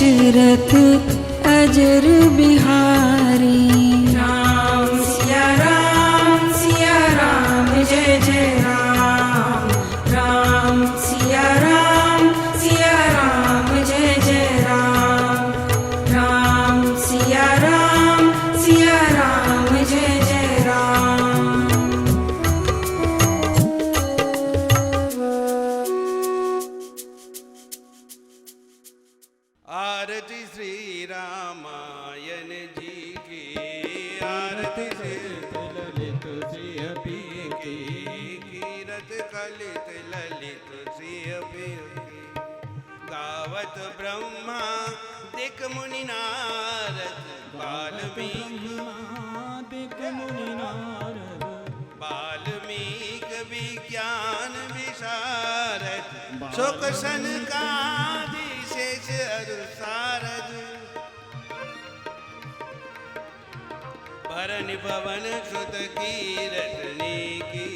दशरथ अजर बिहारी। राम सिया राम जय जय राम। राम सिया राम जय जय राम। राम सिया राम जय जय राम। आरती श्री रामायण जी की, आरती ललित सिय पिय की, कीरत कलित ललित सिय पिय की। गावत ब्रह्मा दिक मुनि नारद, दिक मुनि नारद, वाल्मीक विज्ञान विशारद, सुख सनकादि शेष अरु सारद। भरन पवन सुत कीरतनी की,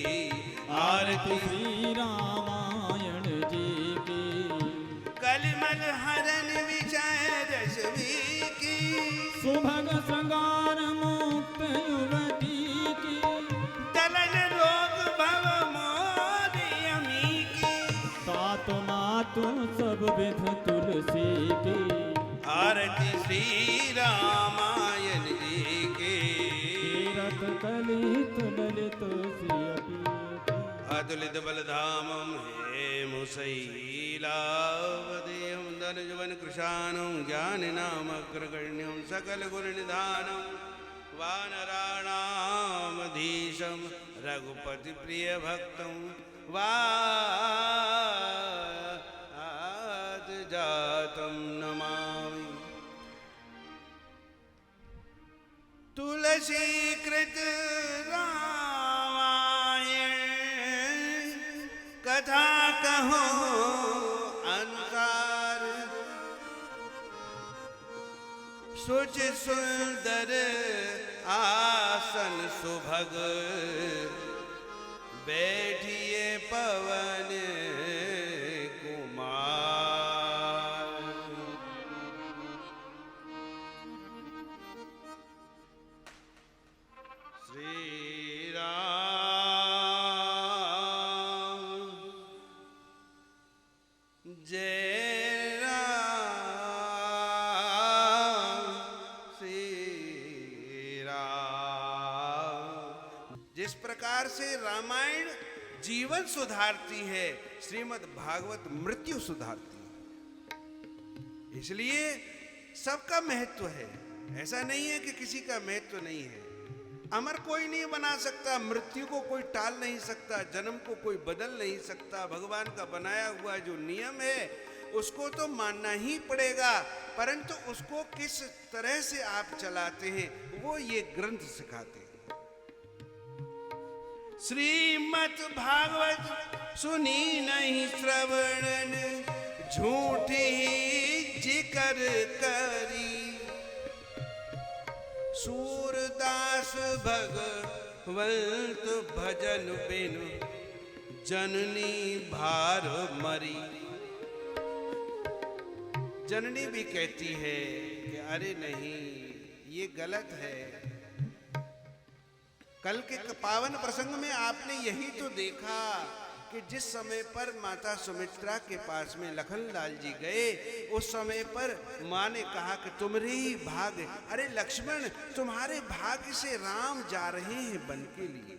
आरती श्री रामायण जी की। कलिमल हरन विजय रश्मि की, सुभग श्रृंगार मुक्त युवती की। दलन रोग भव मोदियमी की, सात मातु सब विध तुलसी की। आरती श्री रामायण जी की। कीरत कलित ललित सिय पिय की। अतुलित बलधामं हेम शैलावदेयं धनुजवन कृशानं ज्ञानिनामग्रगण्यं सकल गुणनिधानं वानराणामधीशं रघुपति प्रिय भक्तं वादजातं नमामि। तुलसीकृत रामायण कथा कहो अनुसार, सुच सुंदर आसन सुभग, बैठिए पवन कुमार। श्री राम जय राम, श्री राम। जिस प्रकार से रामायण जीवन सुधारती है, श्रीमद् भागवत मृत्यु सुधारती है। इसलिए सबका महत्व है। ऐसा नहीं है कि किसी का महत्व नहीं है। अमर कोई नहीं बना सकता, मृत्यु को कोई टाल नहीं सकता, जन्म को कोई बदल नहीं सकता। भगवान का बनाया हुआ जो नियम है उसको तो मानना ही पड़ेगा, परंतु उसको किस तरह से आप चलाते हैं वो ये ग्रंथ सिखाते हैं। श्रीमद् भागवत सुनी नहीं श्रवणन, झूठी जिकर करी। सूरदास भगवंत भजन बिनु, जननी भार मरी। जननी भी कहती है कि अरे नहीं, ये गलत है। कल के पावन प्रसंग में आपने यही तो देखा कि जिस समय पर माता सुमित्रा के पास में लखनलाल जी गए, उस समय पर माँ ने कहा कि तुम्हारे ही भाग्य, अरे लक्ष्मण तुम्हारे भाग्य से राम जा रहे हैं वन के लिए।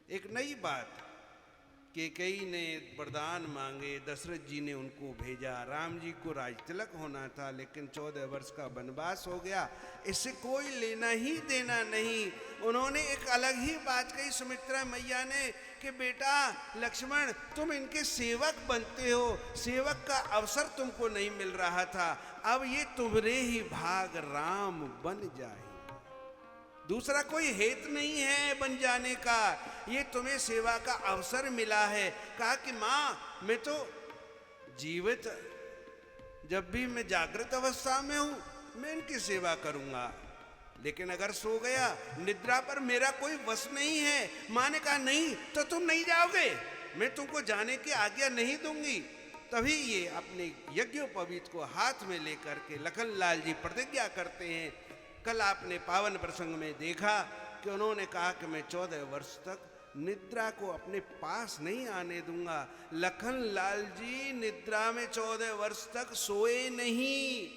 एक नई बात, कैकेयी ने वरदान मांगे, दशरथ जी ने उनको भेजा। राम जी को राजतिलक होना था, लेकिन 14 वर्ष का वनवास हो गया। इससे कोई लेना ही देना नहीं। उन्होंने एक अलग ही बात कही सुमित्रा मैया ने कि बेटा लक्ष्मण, तुम इनके सेवक बनते हो, सेवक का अवसर तुमको नहीं मिल रहा था, अब ये तुम्हारे ही भाग राम बन जाए। दूसरा कोई हेतु नहीं है बन जाने का, ये तुम्हें सेवा का अवसर मिला है। कहा कि माँ मैं तो जीवित, जब भी मैं जागृत अवस्था में हूं मैं इनकी सेवा करूंगा, लेकिन अगर सो गया निद्रा पर मेरा कोई वश नहीं है। माँ ने कहा नहीं तो तुम नहीं जाओगे, मैं तुमको जाने की आज्ञा नहीं दूंगी। तभी ये अपने यज्ञोपवीत को हाथ में लेकर के लखनलाल जी प्रतिज्ञा करते हैं। कल आपने पावन प्रसंग में देखा कि उन्होंने कहा कि मैं 14 वर्ष तक निद्रा को अपने पास नहीं आने दूंगा। लखनलाल जी निद्रा में 14 वर्ष तक सोए नहीं।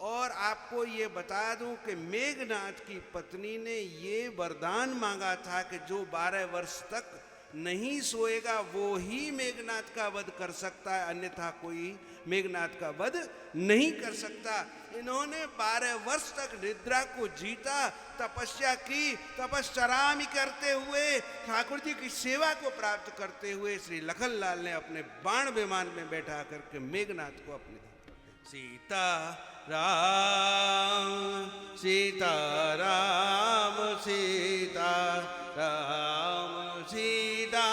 और आपको ये बता दूं कि मेघनाथ की पत्नी ने ये वरदान मांगा था कि जो 12 वर्ष तक नहीं सोएगा वो ही मेघनाथ का वध कर सकता है, अन्यथा कोई मेघनाथ का वध नहीं कर सकता। इन्होंने 12 वर्ष तक निद्रा को जीता, तपस्या की, तपश्चरामि करते हुए ठाकुर जी की सेवा को प्राप्त करते हुए श्री लखनलाल ने अपने बाण विमान में बैठा करके मेघनाथ को अपने सीता राम सीता राम सीता राम सीता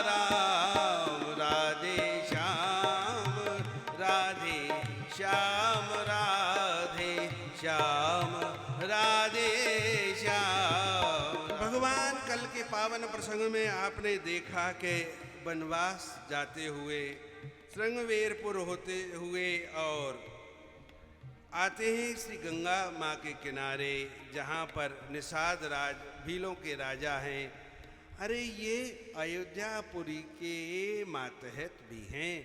राम राधे श्याम राधे श्याम राधे श्याम राधे श्याम। भगवान कल के पावन प्रसंग में आपने देखा कि वनवास जाते हुए श्रृंगवेरपुर होते हुए और आते हैं श्री गंगा माँ के किनारे, जहाँ पर निषाद राज भीलों के राजा हैं। अरे ये अयोध्यापुरी के मातहत भी हैं।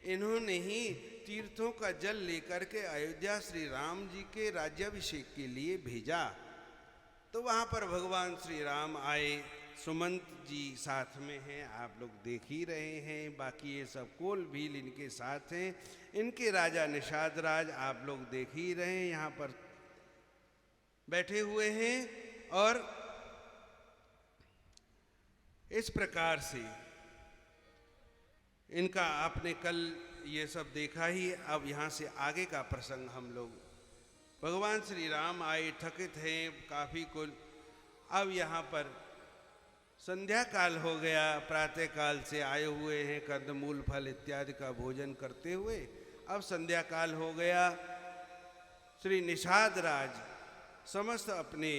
इन्होंने ही तीर्थों का जल लेकर के अयोध्या श्री राम जी के राज्याभिषेक के लिए भेजा। तो वहाँ पर भगवान श्री राम आए, सुमंत जी साथ में हैं, आप लोग देख ही रहे हैं। बाकी ये सब कोल भील इनके साथ हैं। इनके राजा निषाद राज आप लोग देख ही रहे हैं, यहाँ पर बैठे हुए हैं। और इस प्रकार से इनका आपने कल ये सब देखा ही। अब यहाँ से आगे का प्रसंग हम लोग, भगवान श्री राम आए, थकित हैं काफ़ी कुल। अब यहाँ पर संध्या काल हो गया, प्रातः काल से आए हुए हैं, कंदमूल फल इत्यादि का भोजन करते हुए अब संध्या काल हो गया। श्री निषाद राज समस्त अपने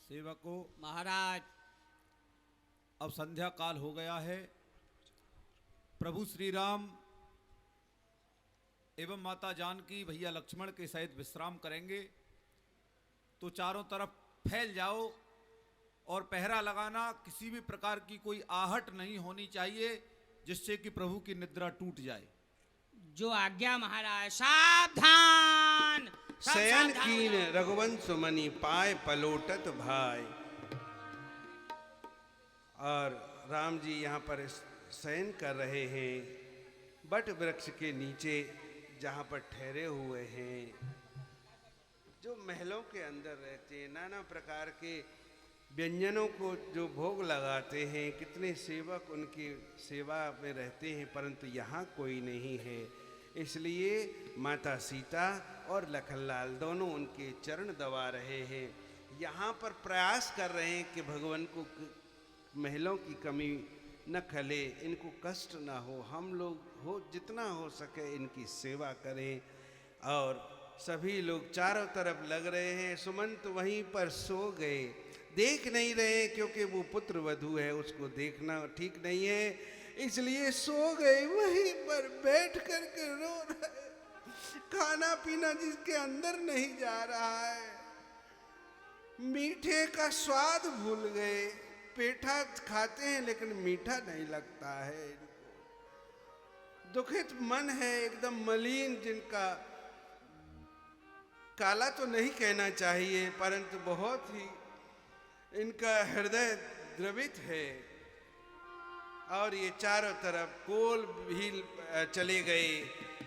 सेवकों, महाराज अब संध्या काल हो गया है। प्रभु श्री राम एवं माता जानकी भैया लक्ष्मण के सहित विश्राम करेंगे, तो चारों तरफ फैल जाओ और पहरा लगाना। किसी भी प्रकार की कोई आहट नहीं होनी चाहिए जिससे कि प्रभु की निद्रा टूट जाए। जो आज्ञा महाराज। सावधान। सब शयन सावधान कीन हो जाओ। रघुवंश मणि पाए पलोटत भाई। और राम जी यहाँ पर शयन कर रहे हैं बट वृक्ष के नीचे, जहाँ पर ठहरे हुए हैं। जो महलों के अंदर रहते हैं, नाना प्रकार के व्यंजनों को जो भोग लगाते हैं, कितने सेवक उनकी सेवा में रहते हैं, परंतु यहाँ कोई नहीं है। इसलिए माता सीता और लखनलाल दोनों उनके चरण दबा रहे हैं। यहाँ पर प्रयास कर रहे हैं कि भगवान को महलों की कमी न खले, इनको कष्ट ना हो, हम लोग हो जितना हो सके इनकी सेवा करें। और सभी लोग चारों तरफ लग रहे हैं। सुमंत वहीं पर सो गए, देख नहीं रहे क्योंकि वो पुत्र वधू है, उसको देखना ठीक नहीं है, इसलिए सो गए। वहीं पर बैठ कर के रो रहे, खाना पीना जिसके अंदर नहीं जा रहा है, मीठे का स्वाद भूल गए। पेठा खाते हैं लेकिन मीठा नहीं लगता है इनको। दुखित मन है, एकदम मलिन, जिनका काला तो नहीं कहना चाहिए परंतु बहुत ही इनका हृदय द्रवित है। और ये चारों तरफ कोल भी चले गए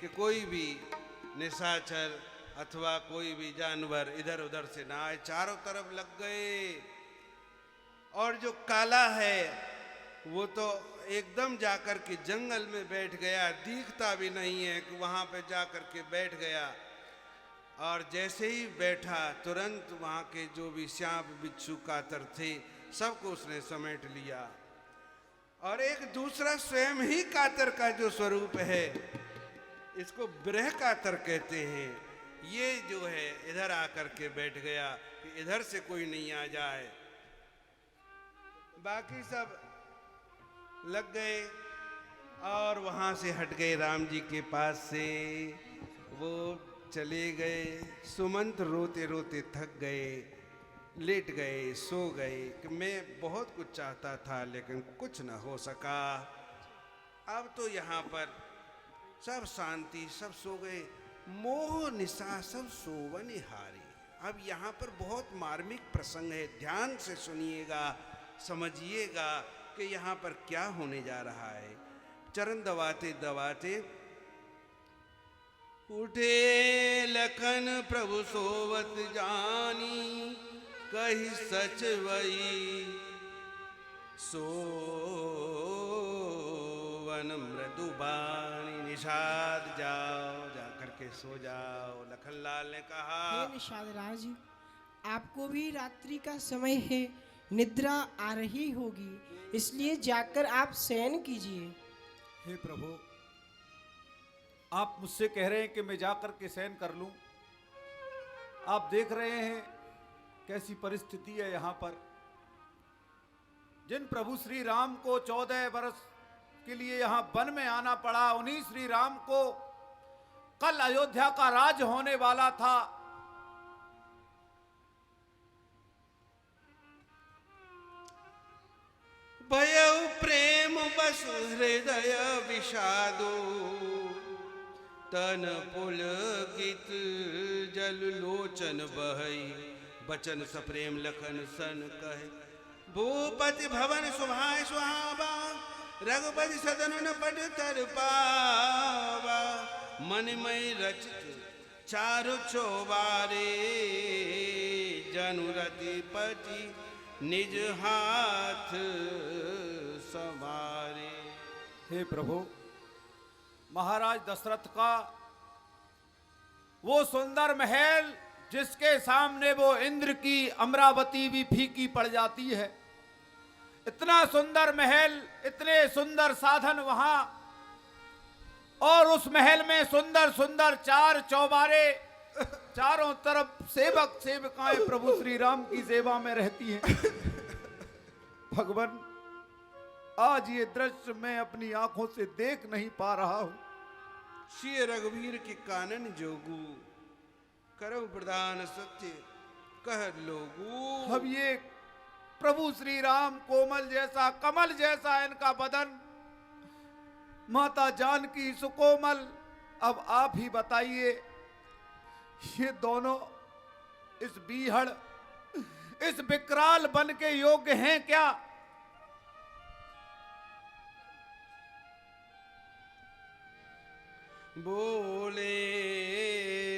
कि कोई भी निशाचर अथवा कोई भी जानवर इधर उधर से ना आए, चारों तरफ लग गए। और जो काला है वो तो एकदम जाकर के जंगल में बैठ गया, दिखता भी नहीं है कि वहाँ पे जाकर के बैठ गया। और जैसे ही बैठा तुरंत वहाँ के जो भी सांप बिच्छू कातर थे सबको उसने समेट लिया। और एक दूसरा स्वयं ही कातर का जो स्वरूप है, इसको ब्रह कातर कहते हैं। ये जो है इधर आकर के बैठ गया कि इधर से कोई नहीं आ जाए। बाकी सब लग गए और वहां से हट गए राम जी के पास से। वो चले गए। सुमंत रोते रोते थक गए, लेट गए, सो गए कि मैं बहुत कुछ चाहता था लेकिन कुछ न हो सका। अब तो यहाँ पर सब शांति, सब सो गए। मोह निशा सब सोवन हारी। अब यहाँ पर बहुत मार्मिक प्रसंग है, ध्यान से सुनिएगा, समझिएगा कि यहाँ पर क्या होने जा रहा है। चरण दबाते दबाते उठे लखन प्रभु सोवत जानी, कही सच वही सोवन मृदुबानी। निषाद जाओ, जाकर के सो जाओ। लखनलाल ने कहा, हे निषाद राज, आपको भी रात्रि का समय है, निद्रा आ रही होगी, इसलिए जाकर आप शयन कीजिए। हे प्रभु, आप मुझसे कह रहे हैं कि मैं जाकर के शयन कर लूं। आप देख रहे हैं कैसी परिस्थिति है यहाँ पर। जिन प्रभु श्री राम को 14 वर्ष के लिए यहाँ वन में आना पड़ा, उन्हीं श्री राम को कल अयोध्या का राज होने वाला था। भयउ प्रेम बस हृदय विषादो, तन पुलकित जल लोचन बहई। बचन सप्रेम लखन सन कहे, भूपति भवन सुभाय सुहावा, रघुपति सदन न पट तर पावा। मन मय रचित चारु चौबारे, जनुरति पति निज हाथ संवारे। हे प्रभु, महाराज दशरथ का वो सुंदर महल जिसके सामने वो इंद्र की अमरावती भी फीकी पड़ जाती है, इतना सुंदर महल, इतने सुंदर साधन वहां, और उस महल में सुंदर सुंदर चार चौबारे, चारों तरफ सेवक सेविकाएं प्रभु श्री राम की सेवा में रहती हैं। भगवान, आज ये दृश्य मैं अपनी आंखों से देख नहीं पा रहा हूं। श्री रघुवीर के कानन जोगू, करव प्रदान सत्य कह लोगू। अब ये प्रभु श्री राम कोमल जैसा, कमल जैसा इनका बदन, माता जानकी सुकोमल। अब आप ही बताइए, ये दोनों इस बीहड़, इस विकराल बन के योग्य हैं क्या? बोले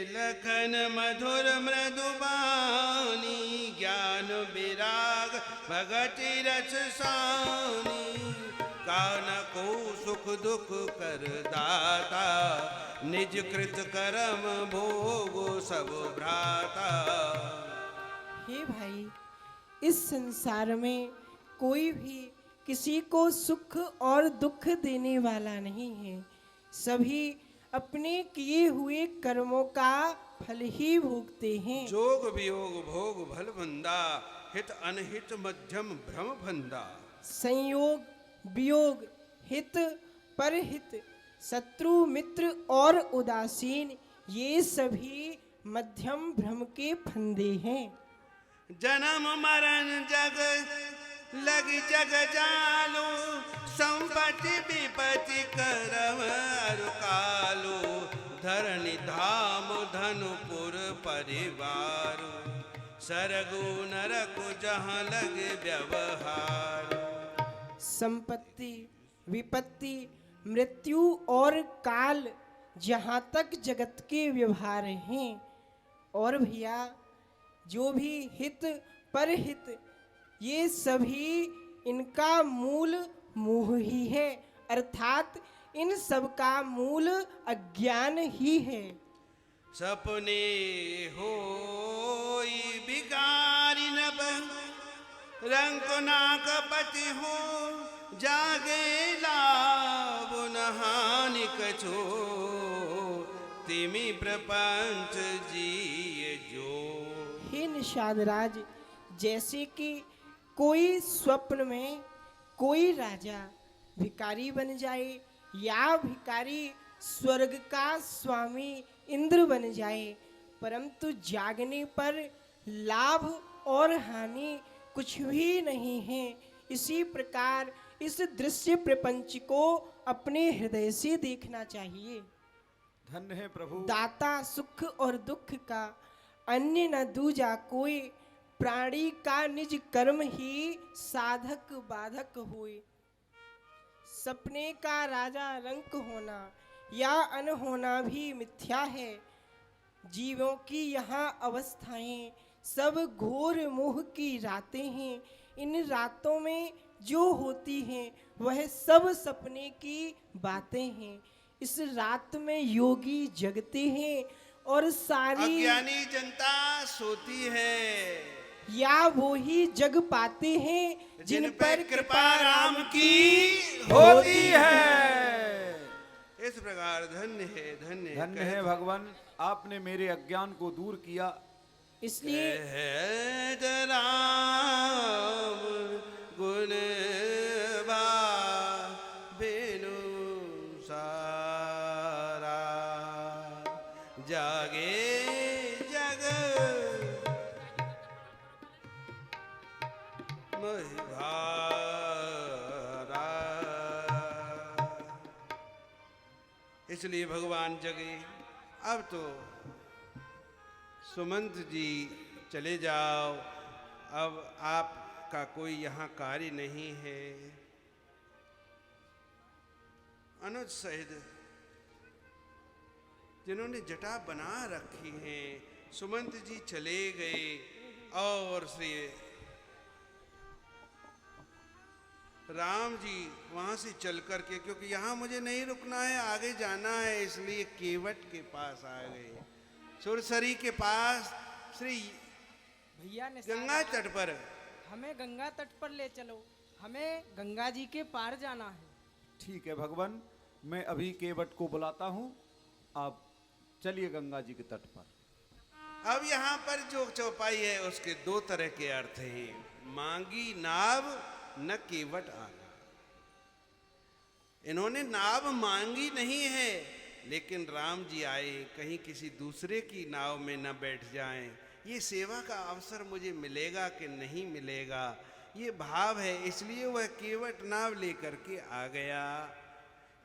लखन मधुर मृदुबानी, ज्ञान विराग भगति रस सानी। कान को सुख दुख कर दाता, निज कृत कर्म भोग सब भ्राता। हे भाई, इस संसार में कोई भी किसी को सुख और दुख देने वाला नहीं है। सभी अपने किए हुए कर्मों का फल ही भोगते हैं। जोग वियोग भोग भल बंदा, हित अनहित मध्यम भ्रम भंदा। संयोग वियोग हित परहित, शत्रु मित्र और उदासीन, ये सभी मध्यम भ्रम के फंदे हैं। जन्म मरण जग लग जग जालो, संपत्ति विपत्ति करम कालो। धरणी धाम धनुपुर परिवार, सरगु नरकु जहाँ लगे व्यवहार। संपत्ति विपत्ति मृत्यु और काल, जहाँ तक जगत के व्यवहार हैं। और भैया, जो भी हित परहित, ये सभी इनका मूल मोह ही है, अर्थात इन सब का मूल अज्ञान ही है। सपने होई बिगारी नभ, रंग नाकपति हो जागे लाभ नहानि कछो। तिमि प्रपंच जिए जो। हे निषाद राज, जैसे कि कोई स्वप्न में कोई राजा भिखारी बन जाए या भिखारी स्वर्ग का स्वामी इंद्र बन जाए, परंतु जागने पर लाभ और हानि कुछ भी नहीं है। इसी प्रकार इस दृश्य प्रपंच को अपने हृदय से देखना चाहिए। धन्य है प्रभु। दाता सुख और दुख का अन्य न दूजा कोई, प्राणी का निज कर्म ही साधक बाधक होए। सपने का राजा रंक होना या अन होना भी मिथ्या है। जीवों की यहाँ अवस्थाएं सब घोर मोह की रातें हैं। इन रातों में जो होती हैं वह सब सपने की बातें हैं। इस रात में योगी जगते हैं और सारी अज्ञानी जनता सोती है, या वो ही जग पाते हैं जिन पर कृपा राम की होती है। इस प्रकार धन्य है, धन्य धन्य है भगवान, आपने मेरे अज्ञान को दूर किया। इसलिए है राम गुण बेनु सारा, जागे जग महिभारा। इसलिए भगवान जगे। अब तो सुमंत जी चले जाओ, अब आपका कोई यहाँ कार्य नहीं है। अनुज सहित जिन्होंने जटा बना रखी है, सुमंत जी चले गए और श्री राम जी वहां से चल करके, क्योंकि यहाँ मुझे नहीं रुकना है, आगे जाना है, इसलिए केवट के पास आ गए, सुरसरी के पास, श्री भैया ने गंगा तट पर। हमें गंगा तट पर ले चलो, हमें गंगा जी के पार जाना है। ठीक है भगवान, मैं अभी केवट को बुलाता हूँ, आप चलिए गंगा जी के तट पर। अब यहाँ पर जो चौपाई है उसके दो तरह के अर्थ हैं, मांगी नाव न केवट आना। इन्होंने नाव मांगी नहीं है, लेकिन राम जी आए, कहीं किसी दूसरे की नाव में न बैठ जाएं, ये सेवा का अवसर मुझे मिलेगा कि नहीं मिलेगा, ये भाव है, इसलिए वह केवट नाव लेकर के आ गया।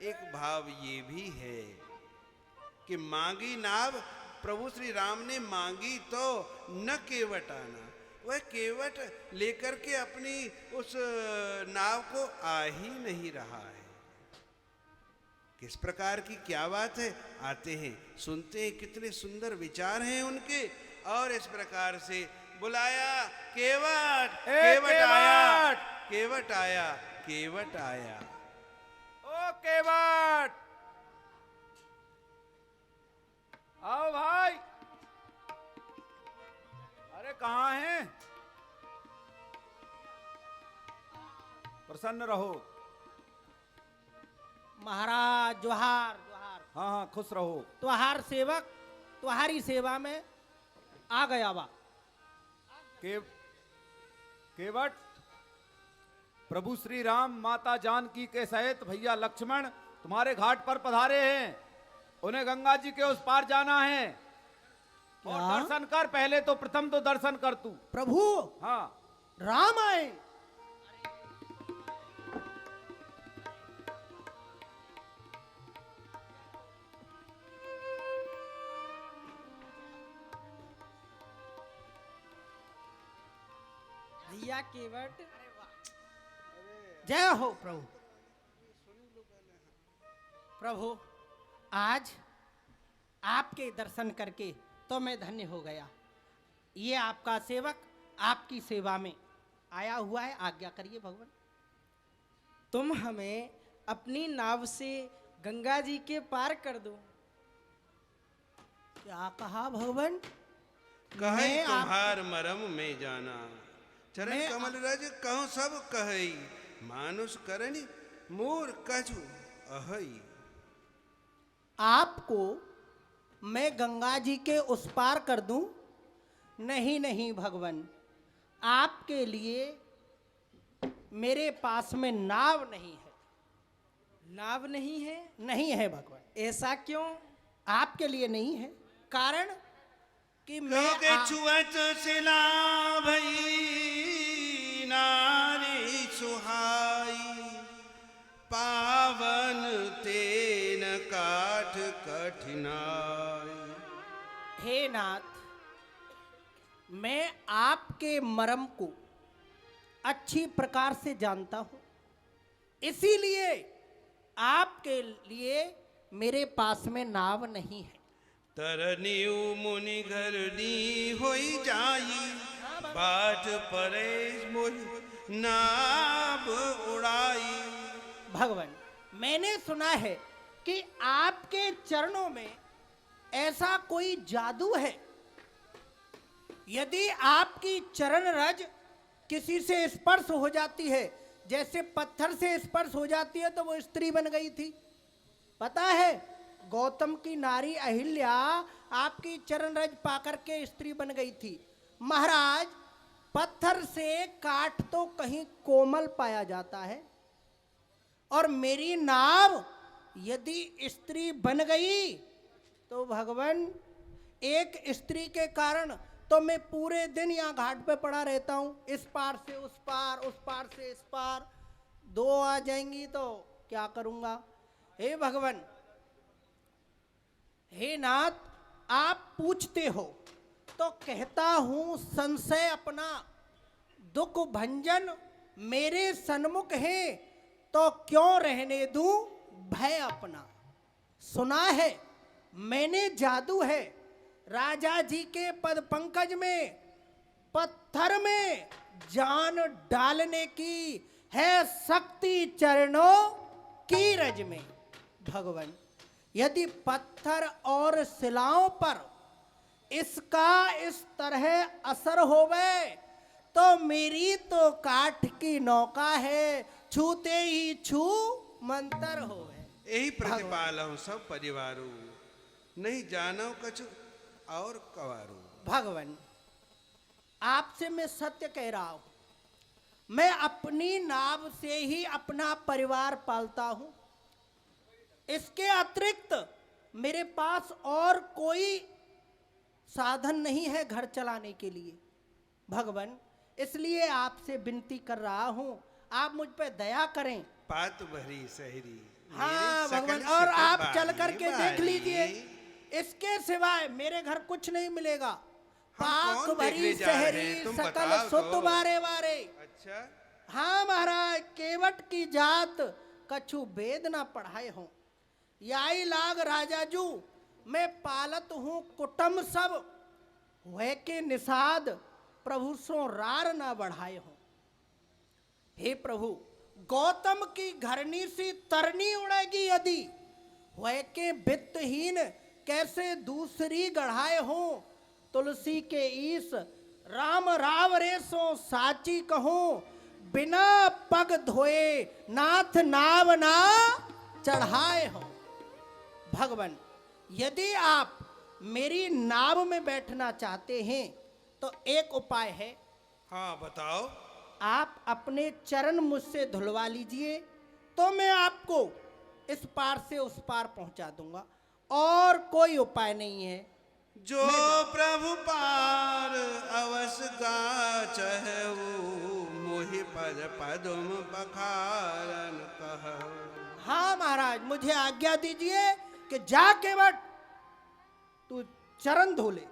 एक भाव ये भी है कि मांगी नाव प्रभु श्री राम ने मांगी तो न केवट आना, वह केवट लेकर के अपनी उस नाव को आ ही नहीं रहा है। किस प्रकार की क्या बात है, आते हैं सुनते हैं, कितने सुंदर विचार हैं उनके। और इस प्रकार से बुलाया, केवट, केवट आया, केवट आया, केवट आया। ओ केवट, आओ भाई। अरे कहाँ हैं? प्रसन्न रहो। महाराज जोहार जोहार। हाँ हाँ, खुश रहो। तुहार सेवक तुम्हारी सेवा में आ गया बा। केवट, प्रभु श्री राम माता जानकी के सहित भैया लक्ष्मण तुम्हारे घाट पर पधारे हैं, उन्हें गंगा जी के उस पार जाना है। और दर्शन कर, पहले तो प्रथम तो दर्शन कर तू। प्रभु हाँ, राम आए। भैया केवट, जय हो प्रभु। प्रभु आज आपके दर्शन करके तो मैं धन्य हो गया। ये आपका सेवक आपकी सेवा में आया हुआ है, आज्ञा करिए भगवान। तुम हमें अपनी नाव से गंगा जी के पार कर दो। क्या कहा भगवान? कहे मैं तुम्हार मरम में जाना, चरण कमल रज कहूँ सब कहई, मानुष करनी मूर कछु अहई। आपको मैं गंगा जी के उस पार कर दूं? नहीं नहीं भगवान, आपके लिए मेरे पास में नाव नहीं है। नाव नहीं है? नहीं है भगवान। ऐसा क्यों? आपके लिए नहीं है, कारण कि मैं लोगे छुअत सिला भई नारी सुहाई, पावन तेन काठ कठिनाई। हे नाथ, मैं आपके मर्म को अच्छी प्रकार से जानता हूं, इसीलिए आपके लिए मेरे पास में नाव नहीं है। तरनियु मुनि घरनी होई जाई, बाट परेश मोहि नाव उड़ाई। भगवान, मैंने सुना है कि आपके चरणों में ऐसा कोई जादू है, यदि आपकी चरण रज किसी से स्पर्श हो जाती है, जैसे पत्थर से स्पर्श हो जाती है तो वो स्त्री बन गई थी। पता है, गौतम की नारी अहिल्या आपकी चरण रज पाकर के स्त्री बन गई थी। महाराज, पत्थर से काठ तो कहीं कोमल पाया जाता है, और मेरी नाव यदि स्त्री बन गई तो भगवान, एक स्त्री के कारण तो मैं पूरे दिन यहाँ घाट पे पड़ा रहता हूँ, इस पार से उस पार, उस पार से इस पार। दो आ जाएंगी तो क्या करूँगा? हे भगवान, हे नाथ, आप पूछते हो तो कहता हूँ, संशय अपना दुख भंजन मेरे सन्मुख है, तो क्यों रहने दूं भय अपना। सुना है मैंने जादू है, राजा जी के पद पंकज में पत्थर में जान डालने की है शक्ति चरणों की रज में। भगवान, यदि पत्थर और शिलाओं पर इसका इस तरह असर होवे तो मेरी तो काठ की नौका है, छूते ही छू मंतर होवे। यही प्रतिपाल सब परिवारों, नहीं जानो कछु और कवारू। भगवान, आपसे मैं सत्य कह रहा हूं, मैं अपनी नाव से ही अपना परिवार पालता हूं, इसके अतिरिक्त मेरे पास और कोई साधन नहीं है घर चलाने के लिए। भगवान, इसलिए आपसे विनती कर रहा हूं, आप मुझ पे दया करें। पात भरी सहरी। हाँ भगवान, और आप चल करके देख लीजिए, इसके सिवाय मेरे घर कुछ नहीं मिलेगा। पाक भरी शहरी सकल सुत बारे बारे। अच्छा, हाँ महाराज, केवट की जात कछु वेद ना पढ़ाए हो, याई लाग राजाजू मैं पालत हूँ कुटुम सब, हुए के निषाद प्रभु सो रार ना बढ़ाए हो। हे प्रभु, गौतम की घरनी सी तरनी उड़ेगी यदि, हुए के वित्तहीन कैसे दूसरी गढ़ाए हो। तुलसी के ईस राम राव रे सो साची कहूं, बिना पग धोए नाथ नाव ना चढ़ाए हो। भगवान, यदि आप मेरी नाव में बैठना चाहते हैं तो एक उपाय है। हाँ बताओ। आप अपने चरण मुझसे धुलवा लीजिए तो मैं आपको इस पार से उस पार पहुंचा दूंगा, और कोई उपाय नहीं है। जो प्रभु पार अवस गाचहु, मोहि पद पदुम बखारन कहु। हाँ महाराज, मुझे आज्ञा दीजिए कि जाके बट तू चरण धो ले।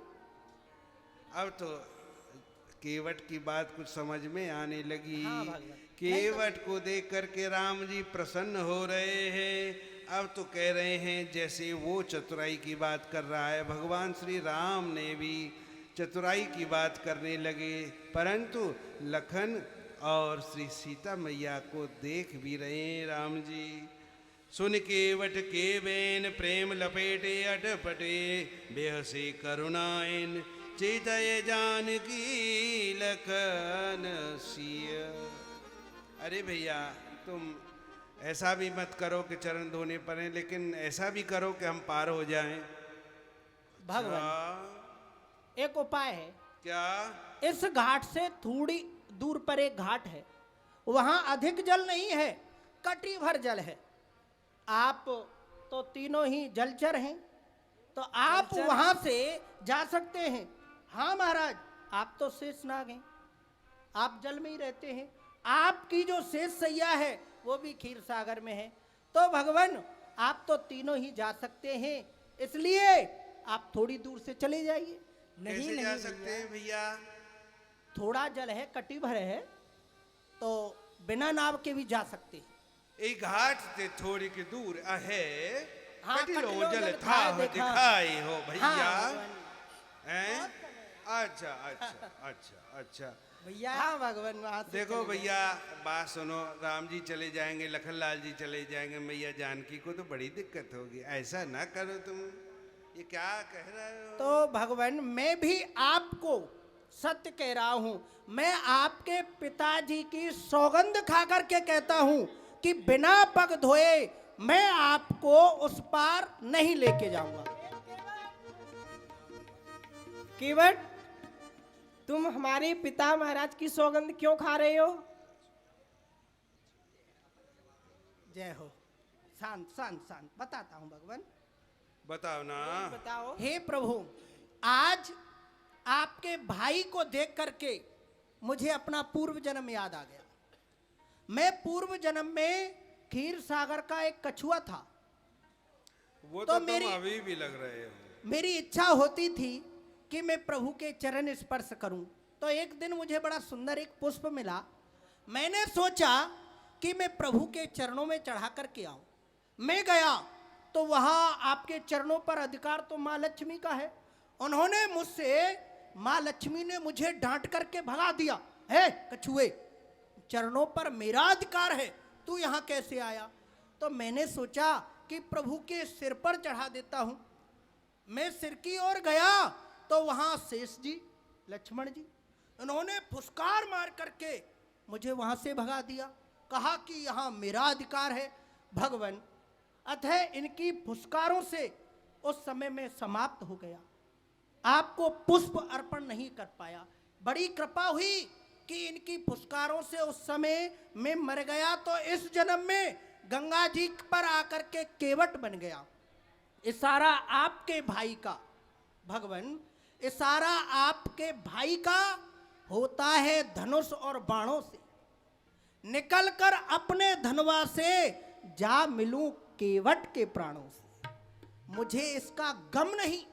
अब तो केवट की बात कुछ समझ में आने लगी। हाँ भगवान। केवट को देख करके राम जी प्रसन्न हो रहे हैं। अब तो कह रहे हैं जैसे वो चतुराई की बात कर रहा है, भगवान श्री राम ने भी चतुराई की बात करने लगे, परंतु लखन और श्री सीता मैया को देख भी रहे हैं राम जी। सुन केवट के बेन प्रेम लपेटे अटपटे, बेहसे करुणाएन चेतय जानकी लखन सिया। अरे भैया, तुम ऐसा भी मत करो कि चरण धोने पड़े, लेकिन ऐसा भी करो कि हम पार हो जाएं। भगवान एक उपाय है। क्या? इस घाट से थोड़ी दूर पर एक घाट है, वहां अधिक जल नहीं है, कटी भर जल है। आप तो तीनों ही जलचर हैं, तो आप वहां से जा सकते हैं। हाँ महाराज, आप तो शेषनाग हैं, आप जल में ही रहते हैं। आपकी जो शेष सैया है वो भी क्षीर सागर में है। तो भगवान आप तो तीनों ही जा सकते हैं, इसलिए आप थोड़ी दूर से चले जाइए। कैसे जा सकते हैं भैया? थोड़ा जल है, कटी भर है, तो बिना नाव के भी जा सकते हैं। एक घाट से थोड़ी की दूर है, हाँ, कटिलो कटिलो जल जल था था देखा। दिखाई हो भैया। हाँ, हैं? अच्छा अच्छा अच्छा अच्छा। भैया हाँ भगवान वहां से देखो चले भैया, बात सुनो, राम जी चले जाएंगे, लखनलाल जी चले जाएंगे, मैया जानकी को तो बड़ी दिक्कत होगी। ऐसा ना करो तुम, ये क्या कह रहे हो? तो भगवान मैं भी आपको सत्य कह रहा हूं, मैं आपके पिताजी की सौगंध खा करके कहता हूं कि बिना पग धोए मैं आपको उस पार नहीं लेके जाऊंगा। केवट, तुम हमारे पिता महाराज की सौगंध क्यों खा रहे हो? जय हो। शांत शांत शांत, बताता हूं भगवान। बताओ ना। बताओ। हे प्रभु, आज आपके भाई को देख करके मुझे अपना पूर्व जन्म याद आ गया। मैं पूर्व जन्म में क्षीर सागर का एक कछुआ था। वो तो तो मेरी- तुम अभी भी लग रहे हो। मेरी इच्छा होती थी कि मैं प्रभु के चरण स्पर्श करूं। तो एक दिन मुझे बड़ा सुंदर एक पुष्प मिला। मैंने सोचा कि मैं प्रभु के चरणों में चढ़ा करके आऊं। मैं गया तो वहां आपके चरणों पर अधिकार तो माँ लक्ष्मी का है। उन्होंने मुझसे, माँ लक्ष्मी ने मुझे डांट करके भगा दिया। है कछुए, चरणों पर मेरा अधिकार है, तू यहाँ कैसे आया? तो मैंने सोचा कि प्रभु के सिर पर चढ़ा देता हूं। मैं सिर की ओर गया तो वहां शेष जी, लक्ष्मण जी, उन्होंने फुसकार मार करके मुझे वहां से भगा दिया। कहा कि यहाँ मेरा अधिकार है। भगवान, अतः इनकी फुसकारों से उस समय में समाप्त हो गया। आपको पुष्प अर्पण नहीं कर पाया। बड़ी कृपा हुई कि इनकी फुसकारों से उस समय मैं मर गया, तो इस जन्म में गंगा जी पर आकर के केवट बन गया। इशारा आपके भाई का, भगवान इशारा आपके भाई का होता है धनुष और बाणों से। निकलकर अपने धनवा से जा मिलूं केवट के प्राणों से। मुझे इसका गम नहीं,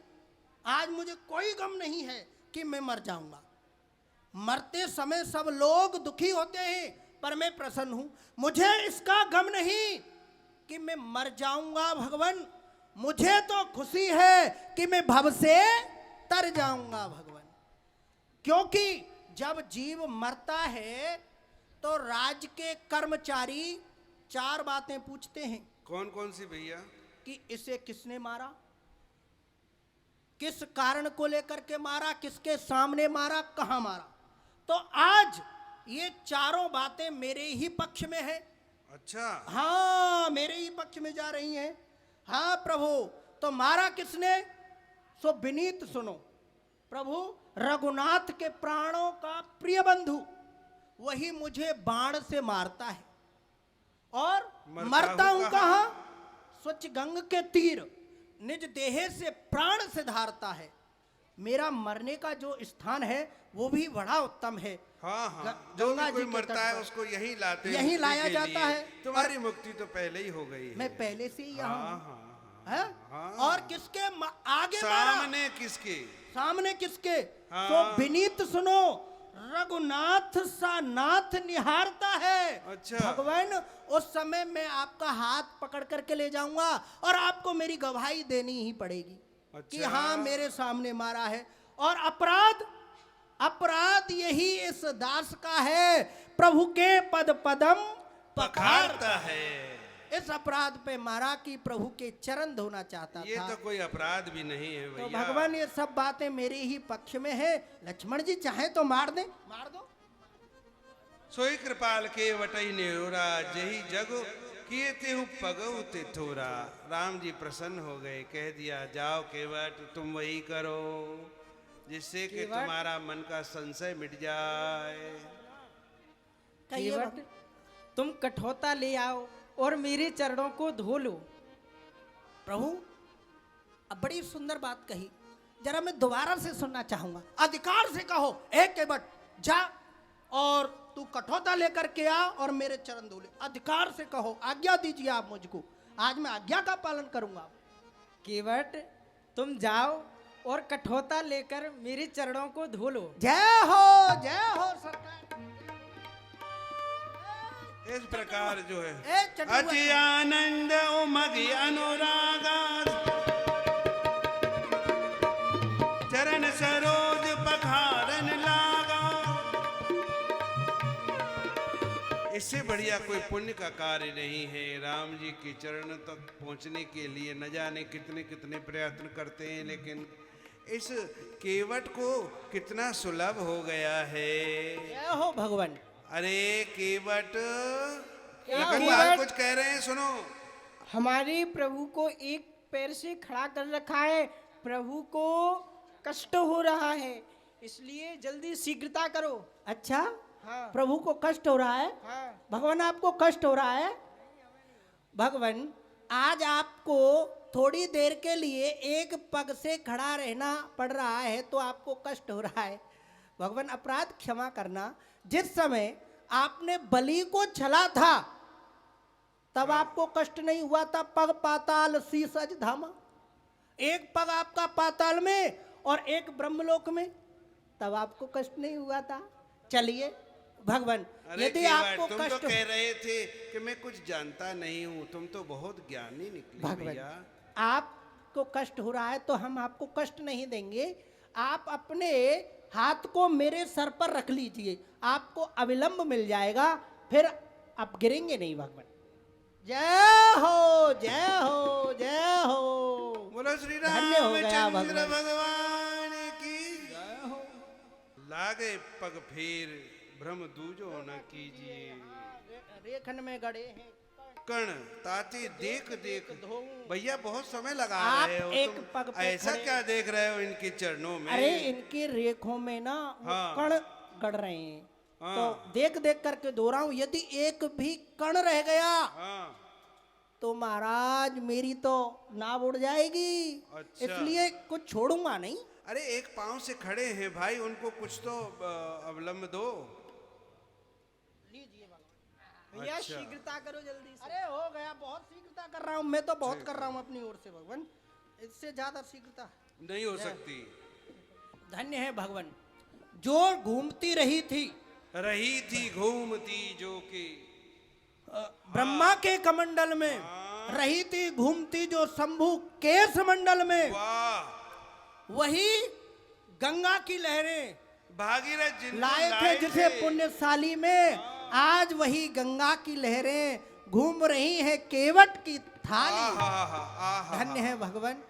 आज मुझे कोई गम नहीं है कि मैं मर जाऊंगा। मरते समय सब लोग दुखी होते हैं, पर मैं प्रसन्न हूं। मुझे इसका गम नहीं कि मैं मर जाऊंगा भगवान। मुझे तो खुशी है कि मैं भव से तर जाऊंगा भगवान। क्योंकि जब जीव मरता है तो राज के कर्मचारी चार बातें पूछते हैं। कौन कौन सी भैया? कि इसे किसने मारा, किस कारण को लेकर के मारा, किसके सामने मारा, कहां मारा। तो आज ये चारों बातें मेरे ही पक्ष में है। अच्छा। हाँ, मेरे ही पक्ष में जा रही हैं। हाँ प्रभु, तो मारा किसने? सो विनीत सुनो प्रभु, रघुनाथ के प्राणों का प्रिय बंधु वही मुझे बाण से मारता है। और मरता हूं कहां? स्वच्छ गंग के तीर निज देहे से प्राण से धारता है। मेरा मरने का जो स्थान है वो भी बड़ा उत्तम है। हाँ हाँ, जो भी कोई मरता है उसको यही लाते हैं, यही मुक्ति लाया के जाता लिए। है। तुम्हारी मुक्ति तो पहले ही हो गई है। मैं पहले से ही यहाँ हाँ हूँ। हाँ है? हाँ। और किसके आगे मारा? सामने किसके? सामने किसके? हाँ। तो विनीत सुनो, रघुनाथ सा नाथ निहारता है। अच्छा। भगवान, उस समय मैं आपका हाथ पकड़ करके ले जाऊंगा और आपको मेरी गवाही देनी ही पड़ेगी। अच्छा। कि हाँ मेरे सामने मारा है। और अपराध, अपराध यही इस दास का है, प्रभु के पद पदम पखारता है। इस अपराध पे मारा कि प्रभु के चरण धोना चाहता ये था। तो कोई अपराध भी नहीं है तो भैया। भगवान ये सब बातें मेरे ही पक्ष में है। लक्ष्मण जी चाहे तो मार दे, मार दो। सोई कृपाल के वटई नेरा, जही जग किए तेहु पगऊ ते थोरा। राम जी प्रसन्न हो गए, कह दिया जाओ केवट तुम वही करो जिससे कि केवट? तुम्हारा मन का संशय मिट जाए। कहिए केवट तुम कठौता ले आओ और मेरे चरणों को धो लो। प्रभु, अब बड़ी सुंदर बात कही, जरा मैं दोबारा से सुनना चाहूंगा। अधिकार से कहो, एक केवट जा और तू कठौता लेकर के आ और मेरे चरण धो ले। अधिकार से कहो, आज्ञा दीजिए आप मुझको, आज मैं आज्ञा का पालन करूंगा। केवट तुम जाओ और कठौता लेकर मेरे चरणों को धो लो। जय हो सरकार। इस प्रकार जो है ए चटुआ। अति आनंद उमगी अनुरागा चरण सरोज पखारन लागा। इससे बढ़िया कोई पुण्य का कार्य नहीं है। राम जी के चरण तक पहुंचने के लिए न जाने कितने कितने प्रयत्न करते हैं, लेकिन इस केवट को कितना सुलभ हो गया है। जय हो भगवान। अरे केवट, केवट? लखन लाल कुछ कह रहे हैं, सुनो। हमारे प्रभु को एक पैर से खड़ा कर रखा है, प्रभु को कष्ट हो रहा है, इसलिए जल्दी शीघ्रता करो। अच्छा, हाँ प्रभु को कष्ट हो रहा है। हाँ। भगवान आपको कष्ट हो रहा है। भगवान, आज आपको थोड़ी देर के लिए एक पग से खड़ा रहना पड़ रहा है तो आपको कष्ट हो रहा है। भगवान, अपराध क्षमा करना। जिस समय आपने बलि को छला था तब आपको कष्ट नहीं हुआ था। पग पाताल शीस अज धामा, एक पग आपका पाताल में और एक ब्रह्मलोक में, तब आपको कष्ट नहीं हुआ था। चलिए भगवान, अरे यदि केवट, आपको तुम कष्ट तो कह रहे थे कि मैं कुछ जानता नहीं हूँ, तुम तो बहुत ज्ञानी निकली भगवान, भैया। आपको कष्ट हो रहा है तो हम आपको कष्ट नहीं देंगे। आप अपने हाथ को मेरे सर पर रख लीजिए, आपको अविलंब मिल जाएगा, फिर आप गिरेंगे नहीं। भगवान, जय हो जय हो जय हो। बोलो श्री धन्य हो गया रामचंद्र भगवान। भगवान की लागे पग फेर भ्रम दूजो न कीजिए। रेखन में गड़े हैं कर्ण ताते देख देख भैया बहुत समय लगा आप रहे हो एक तुम। पग पे ऐसा खड़े- क्या देख रहे हो इनके चरणों में? अरे इनके रेखों में ना वो हाँ। कण गड़ रहे हैं, हाँ। तो देख देख करके धो रहा हूं। यदि एक भी कण रह गया हाँ, तो महाराज मेरी तो नाव उड़ जाएगी। अच्छा। इसलिए कुछ छोड़ूंगा नहीं। अरे एक पांव से खड़े हैं भाई, उनको कुछ तो अवलंब दो। भैया अच्छा। शीघ्रता करो जल्दी से। अरे हो गया, बहुत शीघ्रता कर रहा हूं मैं तो, बहुत कर रहा हूं अपनी ओर से। भगवान, इससे ज्यादा शीघ्रता नहीं हो सकती। धन्य है भगवान। जो घूमती रही थी घूमती जो कि ब्रह्मा के कमंडल में, रही थी घूमती जो शंभु केश मंडल में, वाह, वही गंगा की लहरें भागीरथ जिनको लाए थे जिसे पुण्यशाली में, आज वही गंगा की लहरें घूम रही है केवट की थाली। धन्य है भगवान।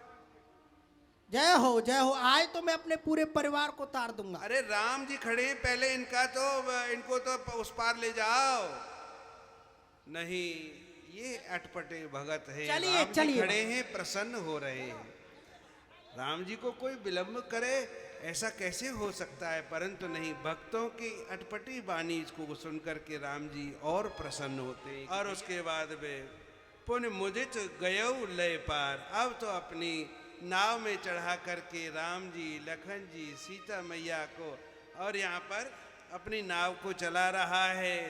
जय हो जय हो। आज तो मैं अपने पूरे परिवार को तार दूंगा। अरे राम जी खड़े हैं, पहले इनको तो उस पार ले जाओ। नहीं, ये अटपटे भगत है। चलिए, राम जी चलिए। खड़े हैं, प्रसन्न हो रहे हैं। राम जी को कोई विलंब करे ऐसा कैसे हो सकता है? परंतु नहीं, भक्तों की अटपटी वाणी को सुनकर के राम जी और प्रसन्न होते हैं। और उसके बाद वे पुण्य मुदित गयो लय पार। अब तो अपनी नाव में चढ़ा करके राम जी, लखन जी, सीता मैया को और यहाँ पर अपनी नाव को चला रहा है।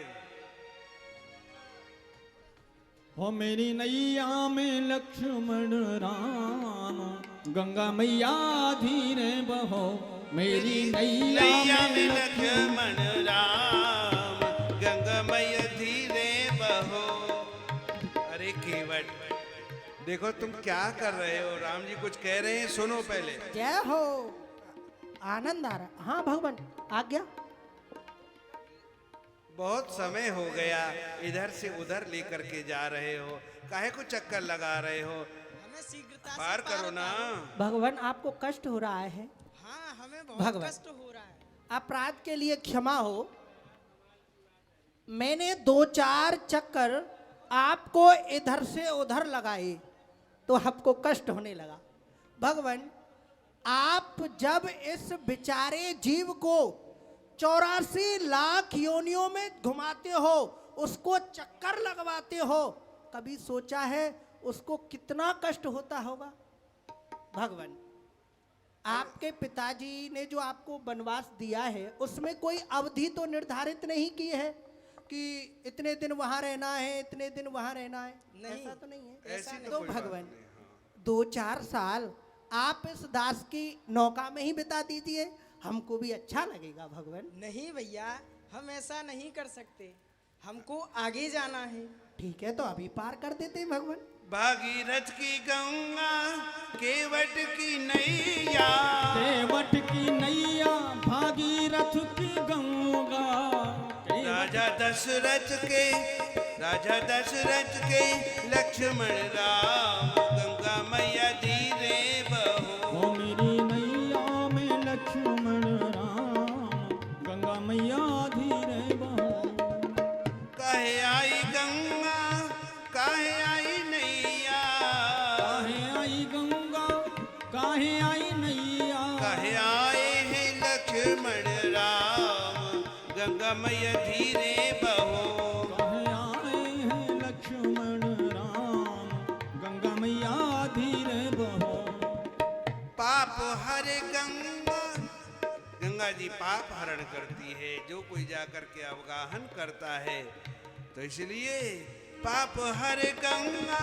हो मेरी नैया में लक्ष्मण राम, गंगा मैया धीरे बहो। मेरी नैया में लक्ष्मण राम, गंगा मैया धीरे बहो। अरे केवट, देखो तुम क्या कर रहे हो? राम जी कुछ कह रहे हैं, सुनो पहले। जय हो। आनंद आ रहा। हाँ भगवान, आज्ञा। बहुत समय हो गया, इधर से उधर लेकर के जा रहे हो, काहे को चक्कर लगा रहे हो? हमें शीघ्रता से पार करो ना। भगवान, आपको कष्ट हो रहा है। हाँ, हमें बहुत भगवान। कष्ट हो रहा है। अपराध के लिए क्षमा हो। मैंने 2-4 चक्कर आपको इधर से उधर लगाए तो आपको कष्ट होने लगा। भगवान, आप जब इस बेचारे जीव को 84 लाख योनियों में घुमाते हो, उसको चक्कर लगवाते हो, कभी सोचा है उसको कितना कष्ट होता होगा? भगवान, आपके पिताजी ने जो आपको वनवास दिया है उसमें कोई अवधि तो निर्धारित नहीं की है कि इतने दिन वहां रहना है, इतने दिन वहां रहना है? नहीं। ऐसा तो नहीं है। ऐसी तो तो कोई बात भगवान, नहीं, हाँ। 2-4 साल आप इस दास की नौका में ही बिता दीजिए, हमको भी अच्छा लगेगा। भगवान, नहीं भैया, हम ऐसा नहीं कर सकते, हमको आगे जाना है। ठीक है, तो अभी पार कर देते हैं भगवान। भागीरथ की गंगा केवट की नैया, केवट की नैया भागीरथ की गंगा, राजा दशरथ के लक्ष्मण राम, गंगा मैया धीरे बहो। ओ मेरी नैया में लक्ष्मण राम, गंगा मैया धीरे बहो। काहे आई गंगा काहे आई नैया, काहे आई गंगा काहे आई नैया, काहे आए हैं लक्ष्मण राम, गंगा मैया धीरे बहो। काहे आए हैं लक्ष्मण राम, गंगा मैया धीरे बहो। पाप हरे गंगा, गंगा जी पाप हरण करती है जो कोई जाकर के अवगाहन करता है, तो इसलिए पाप हरे गंगा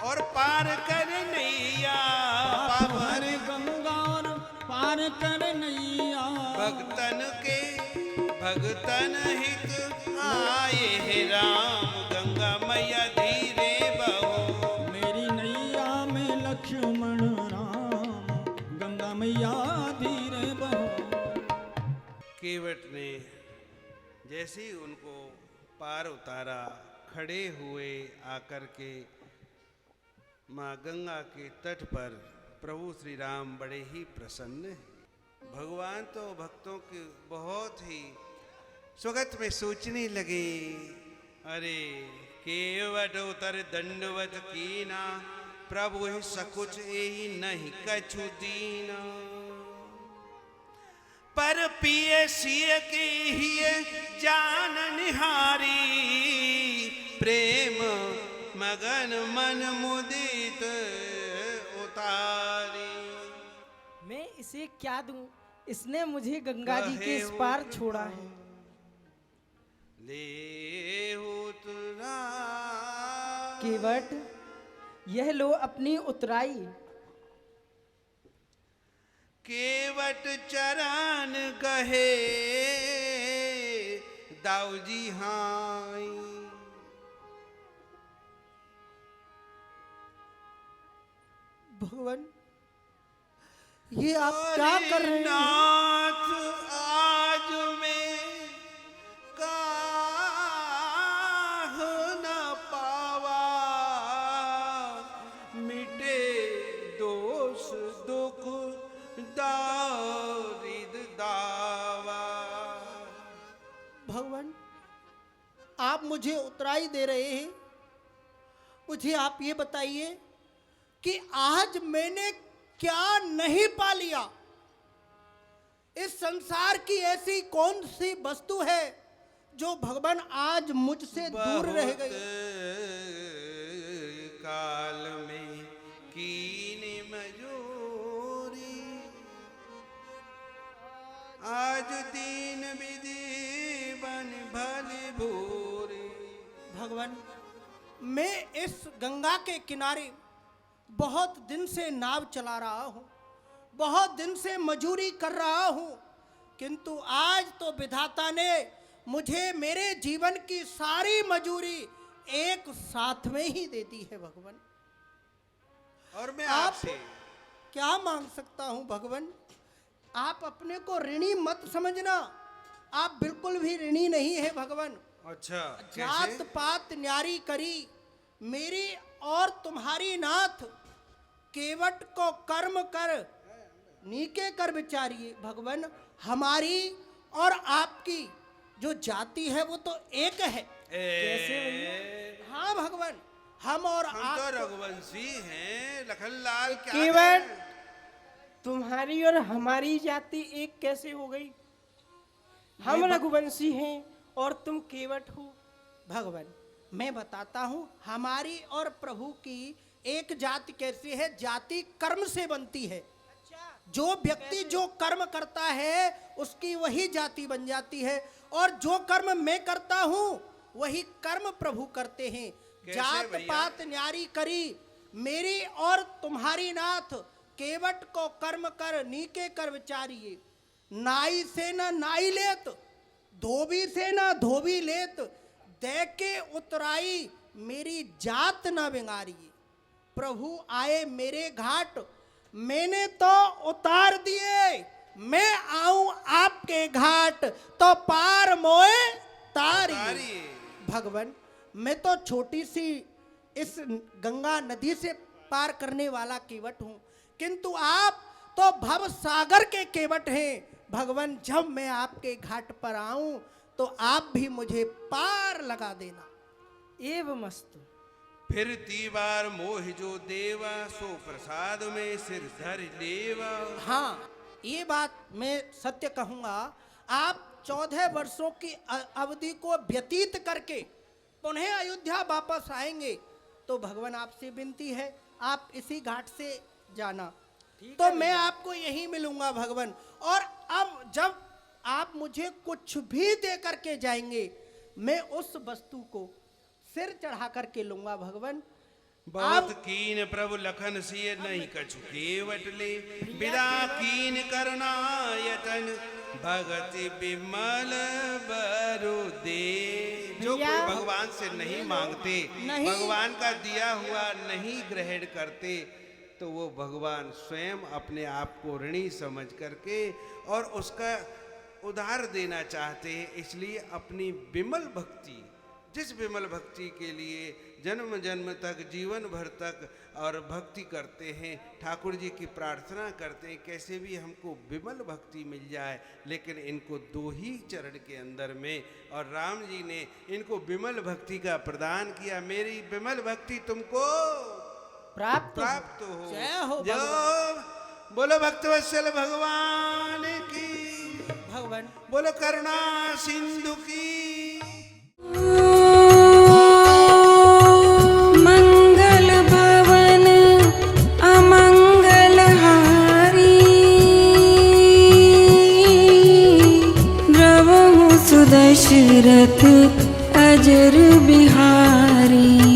और पार कर नैया, पाप हरे गंगा और पार कर नैया, भगतन हित आए हे राम, गंगा मैया धीरे बहो। मेरी नैया में लक्ष्मण राम, गंगा मैया धीरे बहो। केवट ने जैसे ही उनको पार उतारा, खड़े हुए आकर के माँ गंगा के तट पर प्रभु श्री राम बड़े ही प्रसन्न हैं। भगवान तो भक्तों के बहुत ही स्वागत में सोचने लगे, अरे केवट उतर दंडवत कीना, प्रभु ही सकुच एहि नहीं कछु दीना। पर पिए सिय के हिय जान निहारी, प्रेम मगन मन मुदित उतारी। मैं इसे क्या दूं, इसने मुझे गंगा जी के इस पार छोड़ा है। ले उतरा केवट, यह लो अपनी उतराई। केवट चरण कहे दाऊजी हाई, भगवान, ये आप क्या कर रहे हैं? नाथ आज में काह न पावा, मिटे दोष दुख दारिद दावा। भगवान, आप मुझे उतराई दे रहे हैं, मुझे आप ये बताइए कि आज मैंने क्या नहीं पा लिया? इस संसार की ऐसी कौन सी वस्तु है जो भगवान आज मुझसे दूर रह गई? काल में कीनी मजूरी, आज दीन विधि बन भली भूरी। भगवान, मैं इस गंगा के किनारे बहुत दिन से नाव चला रहा हूँ, बहुत दिन से मजूरी कर रहा हूँ, किंतु आज तो विधाता ने मुझे मेरे जीवन की सारी मजूरी एक साथ में ही दे दी है। भगवान, और मैं आप आपसे क्या मांग सकता हूँ? भगवान, आप अपने को ऋणी मत समझना, आप बिल्कुल भी ऋणी नहीं है। भगवान, अच्छा जात कैसे? पात न्यारी करी, मेरी और तुम्हारी नाथ, केवट को कर्म कर नीके कर विचारिए। भगवान, हमारी और आपकी जो जाति है वो तो एक है। हाँ भगवान, हम और हम आप तो रघुवंशी हैं। लखनलाल क्या केवट, कहें? तुम्हारी और हमारी जाति एक कैसे हो गई? हम रघुवंशी हैं और तुम केवट हो। भगवान, मैं बताता हूँ हमारी और प्रभु की एक जाति कैसे है। जाति कर्म से बनती है। जो व्यक्ति जो कर्म करता है उसकी वही जाति बन जाती है, और जो कर्म मैं करता हूँ वही कर्म प्रभु करते हैं। जात भैया? पात न्यारी करी मेरी और तुम्हारी नाथ, केवट को कर्म कर नीके कर विचारिए। नाई से न नाई लेत, धोबी से न धोबी लेत, दे के उतराई मेरी जात न बिगाड़िए। प्रभु आए मेरे घाट, मैंने तो उतार दिए, मैं आऊं आपके घाट तो पार मोए तारिए। भगवान, मैं तो छोटी सी इस गंगा नदी से पार करने वाला केवट हूं, किंतु आप तो भव सागर के केवट हैं। भगवान, जब मैं आपके घाट पर आऊं तो आप भी मुझे पार लगा देना। एवं मस्तु। फिर तीबार मोह जो देवा, सो प्रसाद में सिर धर लेवा। हाँ, ये बात मैं सत्य कहूंगा। आप 14 वर्षों की अवधि को व्यतीत करके पुनः अयोध्या वापस आएंगे तो भगवान आपसे विनती है आप इसी घाट से जाना, तो मैं आपको यही मिलूंगा भगवान। और अब जब आप मुझे कुछ भी दे करके जाएंगे, मैं उस वस्तु को सिर चढ़ा करके लूंगा भगवान। बहुत कीन प्रभु लखन सिय नहीं कछु केवट ले, विदा कीन करना यतन भगति विमल बरु दे। जो कोई भगवान से नहीं मांगते, भगवान का दिया हुआ नहीं ग्रहण करते, तो वो भगवान स्वयं अपने आप को ऋणी समझ करके और उसका उधार देना चाहते हैं। इसलिए अपनी विमल भक्ति, जिस विमल भक्ति के लिए जन्म जन्म तक, जीवन भर तक और भक्ति करते हैं, ठाकुर जी की प्रार्थना करते हैं कैसे भी हमको विमल भक्ति मिल जाए। लेकिन इनको 2 ही चरण के अंदर में, और राम जी ने इनको विमल भक्ति का प्रदान किया। मेरी विमल भक्ति तुमको प्राप्त हो। जय हो जो बोलो भक्तवत्सल भगवान की, भगवान बोलो करुणा सिंधु की। मंगल भवन अमंगल हारी, द्रवहु सुदशरथ अजर बिहारी।